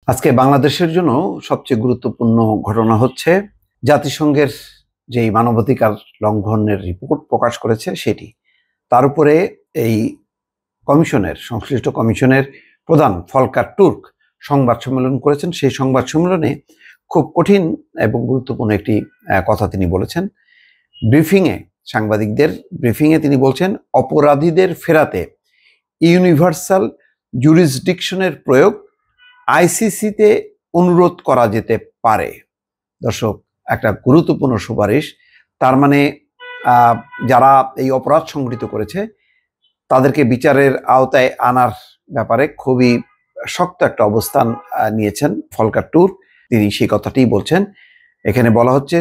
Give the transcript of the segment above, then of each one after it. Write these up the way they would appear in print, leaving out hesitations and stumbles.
আজকে বাংলাদেশের জন্য সবচেয়ে গুরুত্বপূর্ণ ঘটনা হচ্ছে জাতিসংঘের যেই মানবাধিকার লঙ্ঘনের রিপোর্ট প্রকাশ করেছে সেটি। তার উপরে এই সংশ্লিষ্ট কমিশনের প্রধান ফলকার টুর্ক সংবাদ সম্মেলন করেছেন। সেই সংবাদ সম্মেলনে খুব কঠিন এবং গুরুত্বপূর্ণ একটি কথা তিনি বলেছেন। সাংবাদিকদের ব্রিফিংয়ে তিনি বলছেন, অপরাধীদের ফেরাতে ইউনিভার্সাল জুরিসডিকশনের প্রয়োগ আইসিসিতে অনুরোধ করা যেতে পারে। দর্শক, একটা গুরুত্বপূর্ণ সুপারিশ। তার মানে যারা এই অপরাধ সংঘটিত করেছে তাদেরকে বিচারের আওতায় আনার ব্যাপারে খুবই শক্ত একটা অবস্থান নিয়েছেন ফলকার টুর্ক। তিনি সেই কথাটি বলছেন। এখানে বলা হচ্ছে,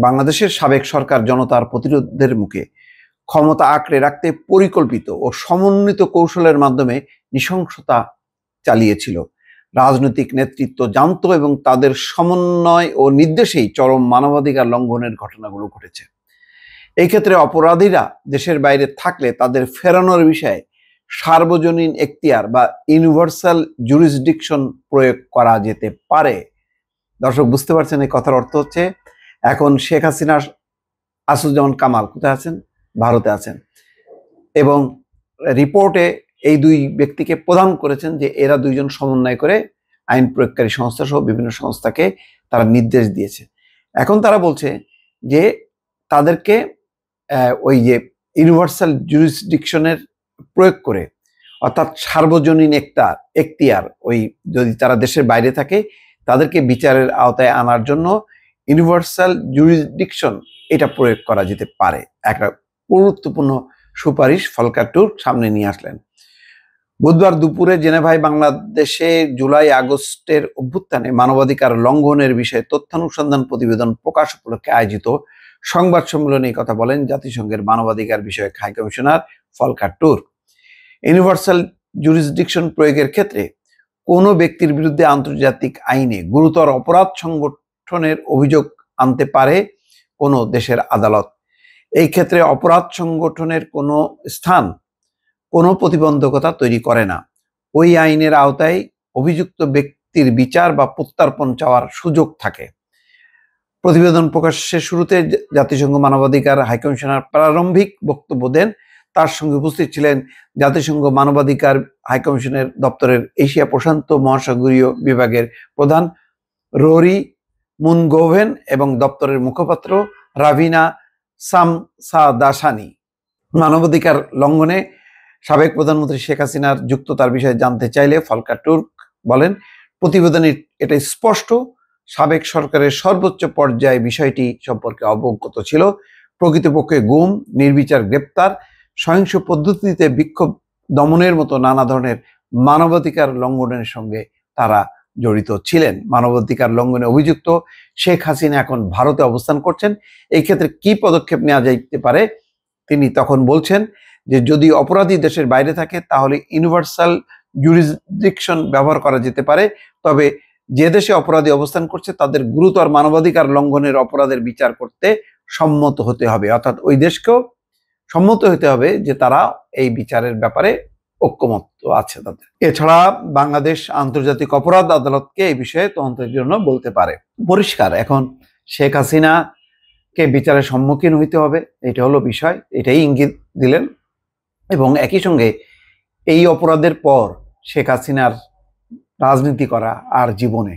বাংলাদেশের সাবেক সরকার জনতার প্রতিরোধের মুখে ক্ষমতা আঁকড়ে রাখতে পরিকল্পিত ও সমন্বিত কৌশলের মাধ্যমে নৃশংসতা চালিয়েছিল। রাজনৈতিক নেতৃত্ব জানত এবং তাদের সমন্বয় ও নির্দেশেই চরম মানবাধিকার লঙ্ঘনের ঘটনাগুলো ঘটেছে। এই ক্ষেত্রে অপরাধীরা দেশের বাইরে থাকলে তাদের ফেরানোর বিষয়ে সার্বজনীন এখতিয়ার বা ইউনিভার্সাল জুরিসডিকশন প্রয়োগ করা যেতে পারে। দর্শক, বুঝতে পারছেন এই কথার অর্থ হচ্ছে, এখন শেখ হাসিনা, আসাদুজ্জামান কামাল কোথায় আছেন? ভারতে আছেন। এবং রিপোর্টে এই দুই ব্যক্তিকে প্রদান করেছেন যে এরা দুইজন সমন্বয় করে আইন প্রয়োগকারী সংস্থা সহ বিভিন্ন সংস্থাকে তারা নির্দেশ দিয়েছে। এখন তারা বলছে যে তাদেরকে ওই যে ইউনিভার্সাল জুরিসডিকশনের প্রয়োগ করে, অর্থাৎ সার্বজনীন এখতিয়ার, ওই যদি তারা দেশের বাইরে থাকে তাদেরকে বিচারের আওতায় আনার জন্য ইউনিভার্সাল জুরিসডিকশন এটা প্রয়োগ করা যেতে পারে। একটা গুরুত্বপূর্ণ সুপারিশ ফলকার টুর্ক সামনে নিয়ে আসলেন। বুধবার দুপুরে জেনেভায় বাংলাদেশে জুলাই আগস্টের অভ্যুত্থানে মানবাধিকার লঙ্ঘনের বিষয়ে তথ্যানুসন্ধান প্রতিবেদন প্রকাশ উপলক্ষে আয়োজিত সংবাদ সম্মেলনে এই কথা বলেন জাতিসংঘের মানবাধিকার বিষয়ক high commissioner Volker Turk. Universal jurisdiction প্রয়োগের ক্ষেত্রে কোনো ব্যক্তির বিরুদ্ধে আন্তর্জাতিক আইনে গুরুতর অপরাধ সংগঠনের অভিযোগ আনতে পারে কোনো দেশের আদালত। এই ক্ষেত্রে অপরাধ সংগঠনের কোনো স্থান কোনো প্রতিবন্ধকতা তৈরি করে না। ওই আইনের আওতায় অভিযুক্ত ব্যক্তির বিচার বা প্রত্যর্পণ চাওয়ার সুযোগ থাকে। প্রতিবেদন প্রকাশের শুরুতে জাতিসংঘ মানবাধিকার হাইকমিশনার প্রারম্ভিক বক্তব্য দেন। তার সঙ্গে উপস্থিত ছিলেন জাতিসংঘ মানবাধিকার হাইকমিশনের দপ্তরের এশিয়া প্রশান্ত মহাসাগরীয় বিভাগের প্রধান রোরি মুনগোভেন এবং দপ্তরের মুখপাত্র রাভিনা সামসাদাসানি। মানবাধিকার লঙ্ঘনে সাবেক প্রধানমন্ত্রী শেখ হাসিনার যুক্ততার বিষয়ে জানতে চাইলে ফলকার টুর্ক বলেন, প্রতিবেদনে এটা স্পষ্ট, সাবেক সরকারের সর্বোচ্চ পর্যায়ে বিষয়টি সম্পর্কে অবগত ছিল। প্রকৃতপক্ষে গুম, নির্বিচার গ্রেপ্তার, সহিংস পদ্ধতিতে বিক্ষোভ দমনের মতো নানা ধরনের মানবাধিকার লঙ্ঘনের সঙ্গে তারা জড়িত ছিলেন। মানবাধিকার লঙ্ঘনে অভিযুক্ত শেখ হাসিনা এখন ভারতে অবস্থান করছেন। এই ক্ষেত্রে কি পদক্ষেপ নেওয়া যেতে পারে? তিনি তখন বলছেন যে যদি অপরাধী দেশের বাইরে থাকে তাহলে ইউনিভার্সাল জুরিসডিকশন ব্যবহার করা যেতে পারে। তবে যে দেশে অপরাধী অবস্থান করছে তাদের গুরুতর মানবাধিকার লঙ্ঘনের অপরাধের বিচার করতে সম্মত হতে হবে, অর্থাৎ ওই দেশকেও সম্মত হতে হবে যে তারা এই বিচারের ব্যাপারে ঐক্যমত আছে তাদের। এছাড়া বাংলাদেশ আন্তর্জাতিক অপরাধ আদালতকে এই বিষয়ে তদন্তের জন্য বলতে পারে। পরিষ্কার, এখন শেখ হাসিনাকে বিচারের সম্মুখীন হইতে হবে, এটা হলো বিষয়, এটাই ইঙ্গিত দিলেন। এবং একই সঙ্গে এই অপরাধের পর শেখ হাসিনার রাজনীতি করা আর জীবনে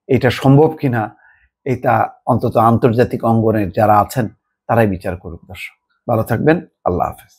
এটা সম্ভব কিনা, এটা অন্তত আন্তর্জাতিক অঙ্গনের যারা আছেন তারাই বিচার করুক। দর্শক, ভালো থাকবেন। আল্লাহ হাফেজ।